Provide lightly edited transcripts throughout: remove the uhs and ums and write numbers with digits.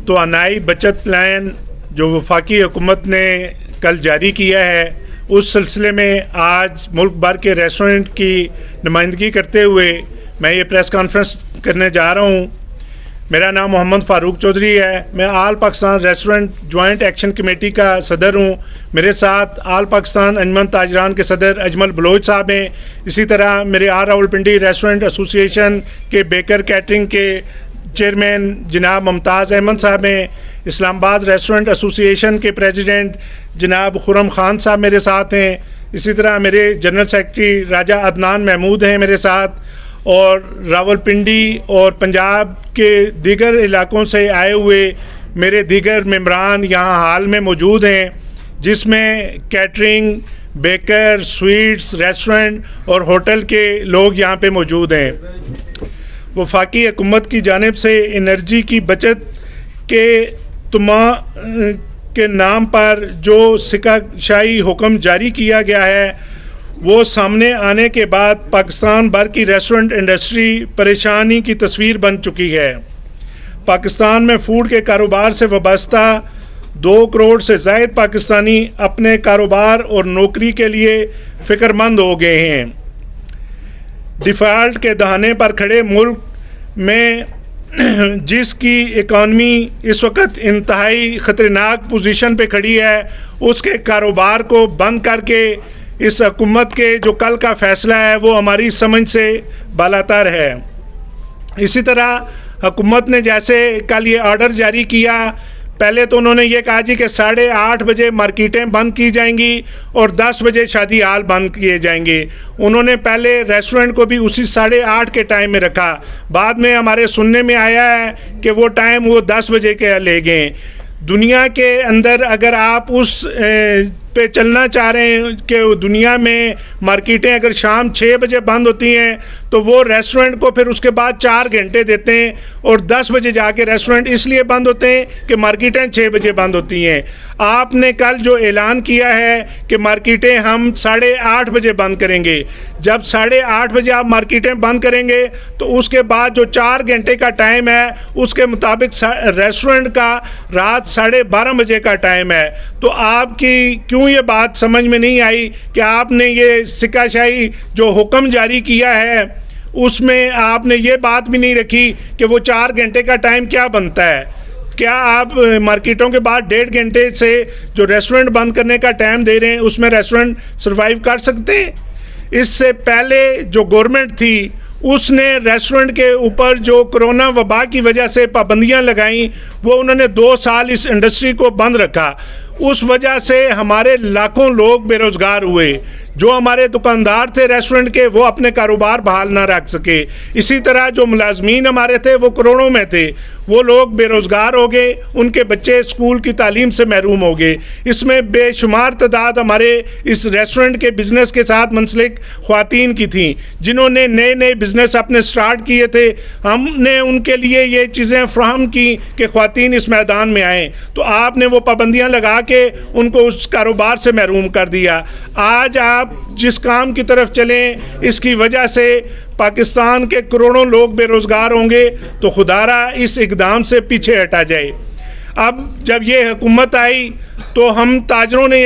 तवानाई बचत प्लान जो वफाकी हुकूमत ने कल जारी किया है, उस सिलसिले में आज मुल्क भर के रेस्टोरेंट की नुमाइंदगी करते हुए मैं ये प्रेस कॉन्फ्रेंस करने जा रहा हूँ। मेरा नाम मोहम्मद फ़ारूक चौधरी है। मैं all Pakistan restaurant joint action committee का सदर हूँ। मेरे साथ आल पाकिस्तान अंजुमन ताजरान के सदर अजमल बलोच साहब हैं। इसी तरह मेरे रावलपिंडी रेस्टोरेंट एसोसिएशन के बेकर कैटरिंग के चेयरमैन जनाब मुमताज़ अहमद साहब हैं। इस्लामाबाद रेस्टोरेंट एसोसिएशन के प्रेसिडेंट जनाब खुरम खान साहब मेरे साथ हैं। इसी तरह मेरे जनरल सेक्रेटरी राजा अदनान महमूद हैं मेरे साथ, और रावलपिंडी और पंजाब के दीगर इलाकों से आए हुए मेरे दीगर मेंबरान यहाँ हाल में मौजूद हैं, जिसमें कैटरिंग, बेकर, स्वीट्स, रेस्टोरेंट और होटल के लोग यहाँ पे मौजूद हैं। वफाकी हुकूमत की जानिब से एनर्जी की बचत के नाम पर जो सिक्काशाही हुक्म जारी किया गया है, वो सामने आने के बाद पाकिस्तान भर की रेस्टोरेंट इंडस्ट्री परेशानी की तस्वीर बन चुकी है। पाकिस्तान में फूड के कारोबार से वाबस्ता 2 करोड़ से ज़ायद पाकिस्तानी अपने कारोबार और नौकरी के लिए फ़िक्रमंद हो गए हैं। डिफ़ॉल्ट के दहाने पर खड़े मुल्क में जिसकी इकॉनमी इस वक्त इंतहाई ख़तरनाक पोजीशन पे खड़ी है, उसके कारोबार को बंद करके इस हुकूमत के जो कल का फ़ैसला है वो हमारी समझ से बालातर है। इसी तरह हुकूमत ने जैसे कल ये ऑर्डर जारी किया, पहले तो उन्होंने ये कहा जी कि 8:30 बजे मार्केटें बंद की जाएंगी और 10 बजे शादी हाल बंद किए जाएंगे। उन्होंने पहले रेस्टोरेंट को भी उसी 8:30 के टाइम में रखा। बाद में हमारे सुनने में आया है कि वो टाइम वो 10 बजे के ले गए। दुनिया के अंदर अगर आप उस पे चलना चाह रहे हैं कि दुनिया में मार्केटें अगर शाम 6 बजे बंद होती हैं तो वो रेस्टोरेंट को फिर उसके बाद 4 घंटे देते हैं, और 10 बजे जाके रेस्टोरेंट इसलिए बंद होते हैं कि मार्केटें 6 बजे बंद होती हैं। आपने कल जो ऐलान किया है कि मार्केटें हम 8:30 बजे बंद करेंगे, जब 8:30 बजे आप मार्केटें बंद करेंगे तो उसके बाद जो 4 घंटे का टाइम है उसके मुताबिक रेस्टोरेंट का रात 12:30 बजे का टाइम है। तो आपकी क्यों ये बात समझ में नहीं आई कि आपने ये सिक्काशाही जो हुक्म जारी किया है उसमें आपने ये बात भी नहीं रखी कि वो 4 घंटे का टाइम क्या बनता है। क्या आप मार्केटों के बाद 1.5 घंटे से जो रेस्टोरेंट बंद करने का टाइम दे रहे हैं उसमें रेस्टोरेंट सर्वाइव कर सकते हैं? इससे पहले जो गवर्नमेंट थी उसने रेस्टोरेंट के ऊपर जो कोरोना वबा की वजह से पाबंदियां लगाई, वो उन्होंने 2 साल इस इंडस्ट्री को बंद रखा। उस वजह से हमारे लाखों लोग बेरोज़गार हुए। जो हमारे दुकानदार थे रेस्टोरेंट के, वो अपने कारोबार बहाल ना रख सके। इसी तरह जो मुलाजमीन हमारे थे वो करोड़ों में थे, वो लोग बेरोज़गार हो गए, उनके बच्चे स्कूल की तालीम से महरूम हो गए। इसमें बेशुमार तादाद हमारे इस रेस्टोरेंट के बिज़नेस के साथ मुंसलिक ख़वातीन की थी, जिन्होंने नए नए बिज़नेस अपने स्टार्ट किए थे। हमने उनके लिए ये चीज़ें फ्राहम की कि ख़वातीन इस मैदान में आएँ, तो आपने वो पाबंदियाँ लगा के उनको उस कारोबार से महरूम कर दिया। आज आप जिस काम की तरफ चलें, इसकी वजह से पाकिस्तान के करोड़ों लोग बेरोज़गार होंगे, तो खुदारा इस इक़दाम से पीछे हटा जाए। अब जब ये हुकूमत आई तो हम ताजरों ने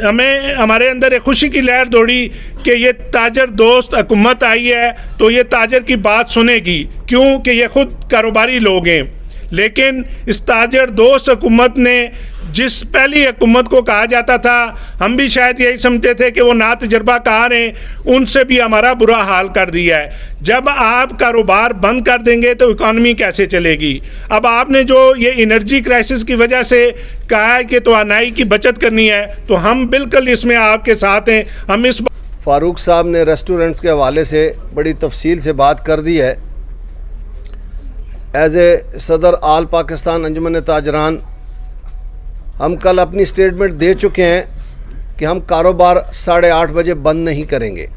हमें हमारे अंदर एक खुशी की लहर दौड़ी कि ये ताजर दोस्त हुकूमत आई है तो ये ताजर की बात सुनेगी, क्योंकि ये खुद कारोबारी लोग हैं। लेकिन इस ताजर दोस्त हुकूमत ने जिस पहली हुकूमत को कहा जाता था, हम भी शायद यही समझते थे कि वो ना तजर्बाकार हैं, उनसे भी हमारा बुरा हाल कर दिया है। जब आप कारोबार बंद कर देंगे तो इकॉनमी कैसे चलेगी? अब आपने जो ये एनर्जी क्राइसिस की वजह से कहा है कि तवानाई की बचत करनी है, तो हम बिल्कुल इसमें आपके साथ हैं। हम इस फ़ारूक साहब ने रेस्टोरेंट्स के हवाले से बड़ी तफसील से बात कर दी है। एज ए सदर आल पाकिस्तान अंजुमन ताजरान हम कल अपनी स्टेटमेंट दे चुके हैं कि हम कारोबार 8:30 बजे बंद नहीं करेंगे,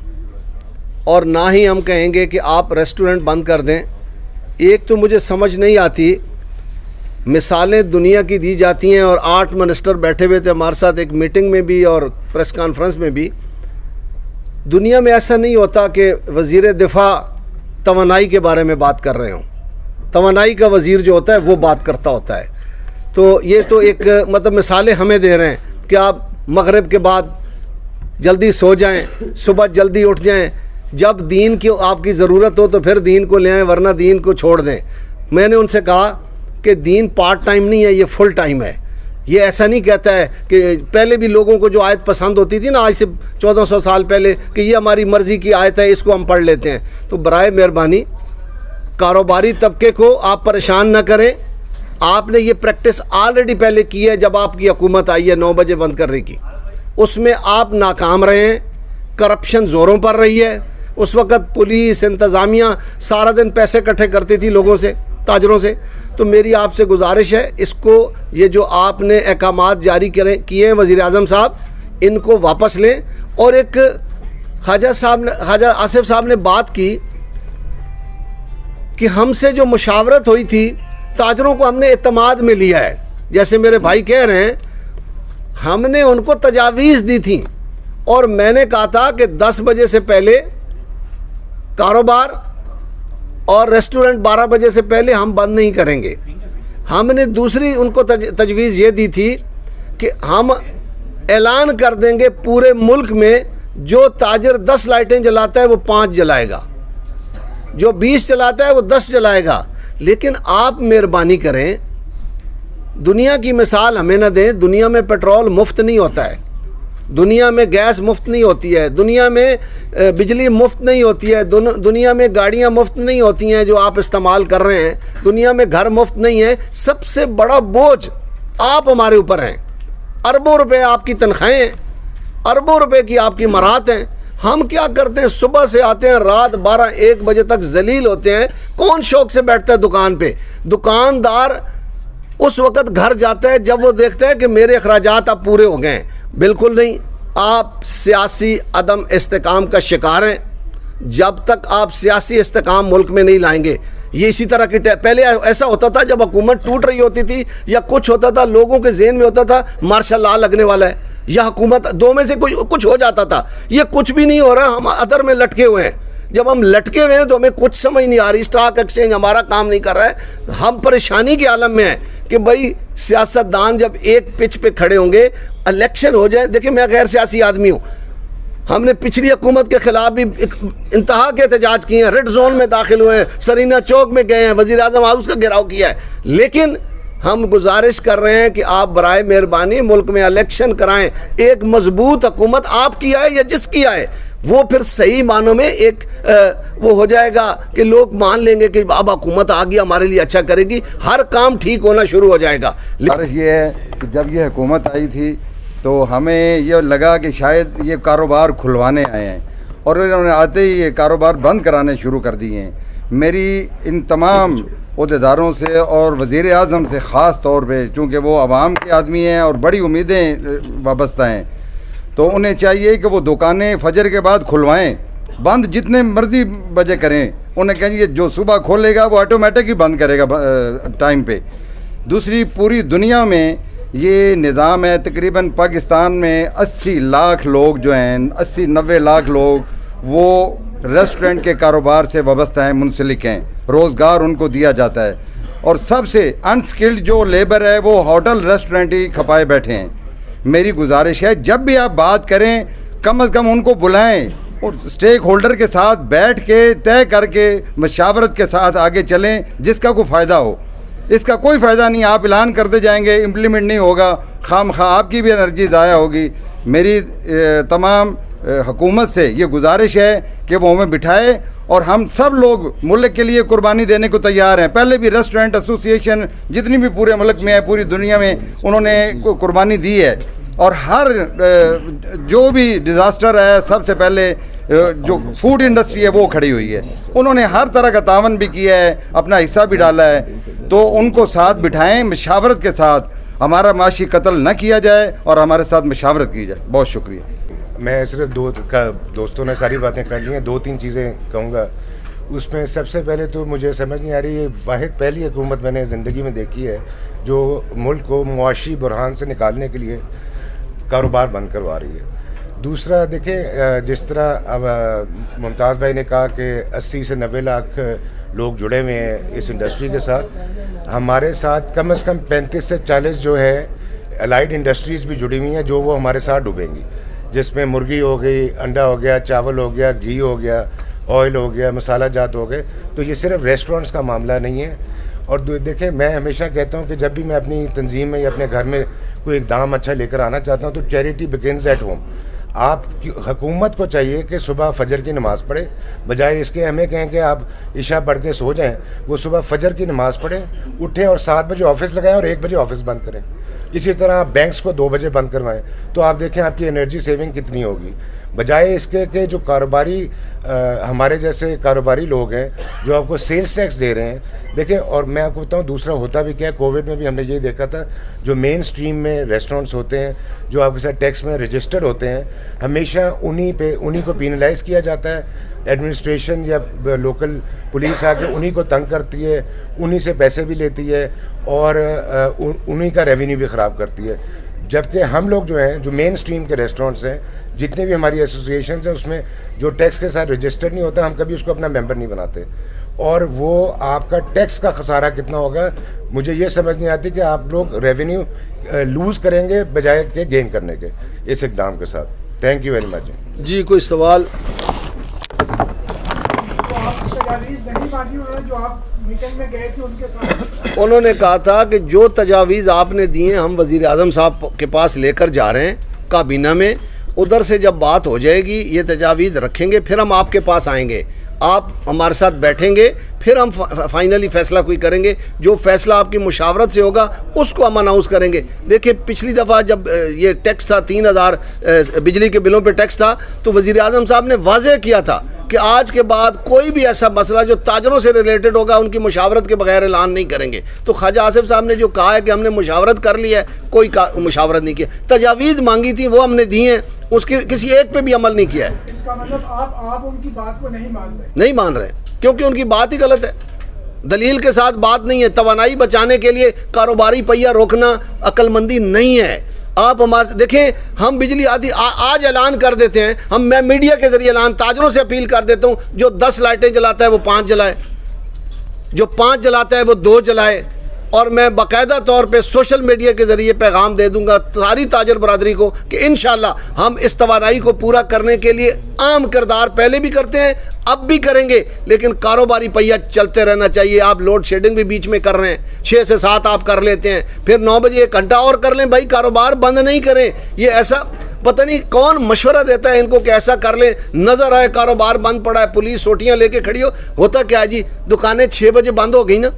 और ना ही हम कहेंगे कि आप रेस्टोरेंट बंद कर दें। एक तो मुझे समझ नहीं आती, मिसालें दुनिया की दी जाती हैं और 8 मिनिस्टर बैठे हुए थे हमारे साथ एक मीटिंग में भी और प्रेस कॉन्फ्रेंस में भी। दुनिया में ऐसा नहीं होता कि वज़ीर दिफा तवानाई के बारे में बात कर रहे हों। तवानाई का वज़ीर जो होता है वो बात करता होता है। तो ये तो एक मतलब मिसालें हमें दे रहे हैं कि आप मगरिब के बाद जल्दी सो जाएं, सुबह जल्दी उठ जाएं, जब दीन की आपकी ज़रूरत हो तो फिर दीन को ले आएँ, वरना दीन को छोड़ दें। मैंने उनसे कहा कि दीन पार्ट टाइम नहीं है, ये फुल टाइम है। ये ऐसा नहीं कहता है कि पहले भी लोगों को जो आयत पसंद होती थी ना, आज से 1400 साल पहले, कि ये हमारी मर्ज़ी की आयत है, इसको हम पढ़ लेते हैं। तो बराए मेहरबानी कारोबारी तबके को आप परेशान ना करें। आपने ये प्रैक्टिस ऑलरेडी पहले की है, जब आपकी हुकूमत आई है 9 बजे बंद करने की, उसमें आप नाकाम रहे हैं। करप्शन ज़ोरों पर रही है। उस वक़्त पुलिस इंतज़ामिया सारा दिन पैसे इकट्ठे करती थी लोगों से, ताजरों से। तो मेरी आपसे गुजारिश है, इसको ये जो आपने अहकामात जारी किए हैं वज़ीर आज़म साहब, इनको वापस लें। और एक ख्वाजा आसिफ साहब ने बात की कि हमसे जो मुशावरत हुई थी, ताजरों को हमने एतमाद में लिया है। जैसे मेरे भाई कह रहे हैं, हमने उनको तजावीज़ दी थी और मैंने कहा था कि 10 बजे से पहले कारोबार और रेस्टोरेंट 12 बजे से पहले हम बंद नहीं करेंगे। हमने दूसरी उनको तजवीज़ ये दी थी कि हम ऐलान कर देंगे पूरे मुल्क में जो ताजर 10 लाइटें जलाता है वो 5 जलाएगा, जो 20 चलाता है वो 10 जलाएगा। लेकिन आप मेहरबानी करें, दुनिया की मिसाल हमें न दें। दुनिया में पेट्रोल मुफ्त नहीं होता है, दुनिया में गैस मुफ्त नहीं होती है, दुनिया में बिजली मुफ्त नहीं होती है, दुनिया में गाड़ियाँ मुफ्त नहीं होती हैं जो आप इस्तेमाल कर रहे हैं, दुनिया में घर मुफ्त नहीं है। सबसे बड़ा बोझ आप हमारे ऊपर हैं। अरबों रुपए आपकी तनख्वाहें हैं, अरबों रुपए की आपकी मराहत हैं। हम क्या करते हैं, सुबह से आते हैं, रात 12-1 बजे तक जलील होते हैं। कौन शौक से बैठता है दुकान पे? दुकानदार उस वक़्त घर जाता है जब वो देखता है कि मेरे अखराजात अब पूरे हो गए हैं। बिल्कुल नहीं। आप सियासी अदम इस्तेकाम का शिकार हैं। जब तक आप सियासी इस्तेकाम मुल्क में नहीं लाएंगे, ये इसी तरह की पहले ऐसा होता था, जब हुकूमत टूट रही होती थी या कुछ होता था, लोगों के ज़हन में होता था मार्शल लॉ लगने वाला है या हुकूमत, दो में से कुछ हो जाता था। ये कुछ भी नहीं हो रहा, हम अदर में लटके हुए हैं। जब हम लटके हुए हैं तो हमें कुछ समझ नहीं आ रही। स्टॉक एक्सचेंज हमारा काम नहीं कर रहा है। हम परेशानी के आलम में हैं कि भाई सियासतदान जब एक पिच पे खड़े होंगे, इलेक्शन हो जाए। देखिए, मैं गैर सियासी आदमी हूँ। हमने पिछली हुकूमत के खिलाफ भी इंतहा के एहतजाज किए हैं, रेड जोन में दाखिल हुए हैं, सरीना चौक में गए हैं, वज़ीर आज़म हाउस का घेराव किया है। लेकिन हम गुजारिश कर रहे हैं कि आप बराए मेहरबानी मुल्क में इलेक्शन कराएं। एक मजबूत हुकूमत आपकी आए या जिसकी आए, वो फिर सही मानों में एक वो हो जाएगा कि लोग मान लेंगे कि अब हुकूमत आ गई, हमारे लिए अच्छा करेगी, हर काम ठीक होना शुरू हो जाएगा। ये है कि जब ये हुकूमत आई थी तो हमें ये लगा कि शायद ये कारोबार खुलवाने आए हैं, और इन्होंने आते ही ये कारोबार बंद कराने शुरू कर दिए हैं। मेरी इन तमाम अहदेदारों से और वज़ीर आज़म से ख़ास तौर पे, चूँकि वो आवाम के आदमी हैं और बड़ी उम्मीदें वाबस्ता हैं, तो उन्हें चाहिए कि वो दुकानें फजर के बाद खुलवाएं। बंद जितने मर्जी बजे करें, उन्हें कहेंगे जो सुबह खोलेगा वो ऑटोमेटिक ही बंद करेगा टाइम पे। दूसरी, पूरी दुनिया में ये निज़ाम है। तकरीबन पाकिस्तान में 80 लाख लोग जो हैं, 80-90 लाख लोग वो रेस्टोरेंट के कारोबार से वाबस्ता हैं, मुंसलिक हैं, रोज़गार उनको दिया जाता है। और सबसे अनस्किल्ड जो लेबर है वो होटल रेस्टोरेंट ही खपाए बैठे हैं। मेरी गुजारिश है, जब भी आप बात करें, कम से कम उनको बुलाएं और स्टेक होल्डर के साथ बैठ के तय करके मशावरत के साथ आगे चलें, जिसका कोई फ़ायदा हो। इसका कोई फ़ायदा नहीं, आप ऐलान करते जाएंगे, इम्प्लीमेंट नहीं होगा, खामखा आपकी भी एनर्जी ज़ाया होगी। मेरी तमाम हुकूमत से ये गुजारिश है कि वो हमें बिठाए, और हम सब लोग मुल्क के लिए कुर्बानी देने को तैयार हैं। पहले भी रेस्टोरेंट एसोसिएशन जितनी भी पूरे मुल्क में है, पूरी दुनिया में, उन्होंने कुर्बानी दी है। और हर जो भी डिज़ास्टर है, सबसे पहले जो फूड इंडस्ट्री है वो खड़ी हुई है। उन्होंने हर तरह का तावन भी किया है, अपना हिस्सा भी डाला है। तो उनको साथ बिठाएं, मशावरत के साथ, हमारा माशी कत्ल न किया जाए और हमारे साथ मशावरत की जाए। बहुत शुक्रिया। मैं सिर्फ दोस्तों ने सारी बातें कर ली हैं, 2-3 चीज़ें कहूँगा। उसमें सबसे पहले तो मुझे समझ नहीं आ रही, ये वाहिद पहली हुकूमत मैंने ज़िंदगी में देखी है जो मुल्क को मुआशी बुरहान से निकालने के लिए कारोबार बंद करवा रही है। दूसरा, देखें, जिस तरह अब मुमताज़ भाई ने कहा कि 80 से 90 लाख लोग जुड़े हुए हैं इस इंडस्ट्री के साथ। हमारे साथ कम से कम 35 से 40 जो है अलाइड इंडस्ट्रीज़ भी जुड़ी हुई हैं जो वो हमारे साथ डूबेंगी, जिसमें मुर्गी हो गई, अंडा हो गया, चावल हो गया, घी हो गया, ऑयल हो गया, मसाला जात हो गए। तो ये सिर्फ रेस्टोरेंट्स का मामला नहीं है। और देखें, मैं हमेशा कहता हूँ कि जब भी मैं अपनी तंजीम में या अपने घर में कोई इक़दाम अच्छा लेकर आना चाहता हूँ तो चैरिटी बिगिन्स एट होम। आप हुकूमत को चाहिए कि सुबह फजर की नमाज़ पढ़े, बजाय इसके हमें कहें कि आप इशा पढ़ के सो जाएं। वो सुबह फजर की नमाज़ पढ़ें, उठें और 7 बजे ऑफिस लगाएं और 1 बजे ऑफिस बंद करें। इसी तरह आप बैंक्स को 2 बजे बंद करवाएं, तो आप देखें आपकी एनर्जी सेविंग कितनी होगी। बजाय इसके कि जो कारोबारी हमारे जैसे कारोबारी लोग हैं जो आपको सेल्स टैक्स दे रहे हैं। देखें, और मैं आपको बताऊं दूसरा होता भी क्या है, कोविड में भी हमने ये देखा था, जो मेन स्ट्रीम में रेस्टोरेंट्स होते हैं जो आपके साथ टैक्स में रजिस्टर्ड होते हैं, हमेशा उन्हीं को पीनलाइज किया जाता है। एडमिनिस्ट्रेशन या लोकल पुलिस आके उन्हीं को तंग करती है, उन्हीं से पैसे भी लेती है और उन्हीं का रेवेन्यू भी ख़राब करती है। जबकि हम लोग जो हैं, जो मेन स्ट्रीम के रेस्टोरेंट्स हैं, जितने भी हमारी एसोसिएशंस हैं, उसमें जो टैक्स के साथ रजिस्टर्ड नहीं होता, हम कभी उसको अपना मेंबर नहीं बनाते। और वो आपका टैक्स का खसारा कितना होगा, मुझे ये समझ नहीं आती कि आप लोग रेवेन्यू लूज़ करेंगे बजाय के गेन करने के इस इक़दाम के साथ। Thank you very much. जी, कोई सवाल? जो आप मीटिंग में गए थे उनके साथ उन्होंने कहा था कि जो तजावीज़ आपने दी हैं हम वज़ीर आज़म साहब के पास लेकर जा रहे हैं काबीना में, उधर से जब बात हो जाएगी ये तजावीज़ रखेंगे, फिर हम आपके पास आएंगे, आप हमारे साथ बैठेंगे, फिर हम फाइनली फ़ैसला कोई करेंगे। जो फ़ैसला आपकी मुशावरत से होगा उसको हम अनाउंस करेंगे। देखिए, पिछली दफ़ा जब ये टैक्स था 3000 बिजली के बिलों पे टैक्स था, तो वज़ीर आज़म साहब ने वाज़ेह किया था कि आज के बाद कोई भी ऐसा मसला जो ताजरों से रिलेटेड होगा उनकी मुशावरत के बगैर ऐलान नहीं करेंगे। तो ख्वाजा आसिफ साहब ने जो कहा है कि हमने मुशावरत कर ली है, कोई मुशावरत नहीं किया। तजावीज़ मांगी थी वो हमने दी हैं, उसके किसी एक पे भी अमल नहीं किया है। इसका मतलब आप उनकी बात को नहीं मान रहे? नहीं मान रहे, क्योंकि उनकी बात ही गलत है, दलील के साथ बात नहीं है। तवानाई बचाने के लिए कारोबारी पहिया रोकना अक्लमंदी नहीं है। आप हमारे देखें, हम बिजली आदि आज ऐलान कर देते हैं, मैं मीडिया के जरिए ऐलान ताजरों से अपील कर देता हूँ, जो 10 लाइटें जलाता है वो 5 जलाए, जो 5 जलाता है वो 2 जलाए। और मैं बाकायदा तौर पे सोशल मीडिया के ज़रिए पैगाम दे दूंगा सारी ताजर बरादरी को कि इंशाल्लाह हम इस तवानाई को पूरा करने के लिए आम किरदार पहले भी करते हैं, अब भी करेंगे, लेकिन कारोबारी पहिया चलते रहना चाहिए। आप लोड शेडिंग भी बीच में कर रहे हैं, 6 से 7 आप कर लेते हैं, फिर 9 बजे 1 घंटा और कर लें, भाई कारोबार बंद नहीं करें। ये ऐसा पता नहीं कौन मशवरा देता है इनको कि ऐसा कर लें, नज़र आए कारोबार बंद पड़ा है, पुलिस सोटियाँ लेके खड़ी होता क्या है जी, दुकानें 6 बजे बंद हो गई ना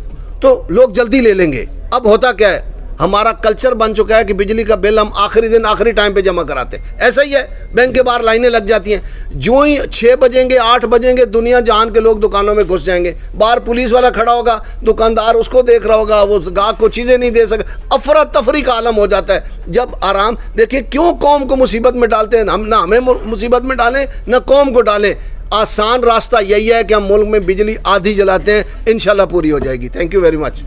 तो लोग जल्दी ले लेंगे। अब होता क्या है, हमारा कल्चर बन चुका है कि बिजली का बिल हम आखिरी दिन आखिरी टाइम पे जमा कराते हैं। ऐसा ही है, बैंक के बाहर लाइनें लग जाती हैं, जो ही 6 बजेंगे 8 बजेंगे दुनिया जहान के लोग दुकानों में घुस जाएंगे, बाहर पुलिस वाला खड़ा होगा, दुकानदार उसको देख रहा होगा, वो गाहक को चीज़ें नहीं दे सके, अफरा तफरी का आलम हो जाता है। जब आराम देखिए, क्यों कौम को मुसीबत में डालते हैं, हम ना हमें मुसीबत में डालें ना कौम को डालें। आसान रास्ता यही है कि हम मुल्क में बिजली आधी जलाते हैं, इंशाल्लाह पूरी हो जाएगी। Thank you very much.